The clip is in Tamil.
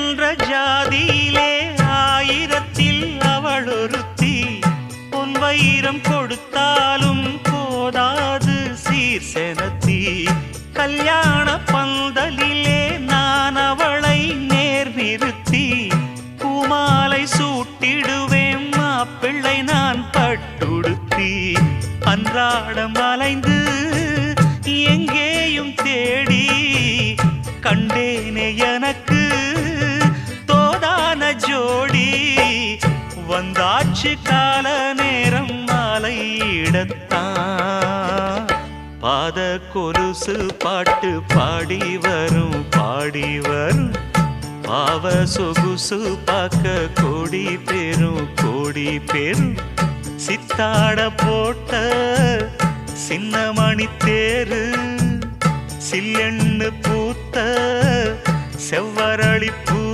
என்ற ஜாதியிலே ஆயிரத்தில் அவள் ஒருத்தி பொன் வைரம் கொடுத்தாலும் போதாது சீர் செனத்தி கல்யாண பந்தலிலே நான் அவளை நேர் நிறுத்தி பூமாலை சூட்டிடுவேன் மாப்பிள்ளை நான் பட்டுடுத்தி அன்றாடம் அலைந்து எங்கேயும் தேடி கண்டேனே எனக்கு தோதான ஜோடி வந்தாச்சு கால நேரம் மாலையிடத்தான் பாத கொலுசு பாட்டு பாடி வரும் பாவ சொகுசு பார்க்க கோடி பேரும் சித்தாட போட்ட சின்ன மணி தேரு சில்லெண்ணு பூத்த செவ்வரளி பூ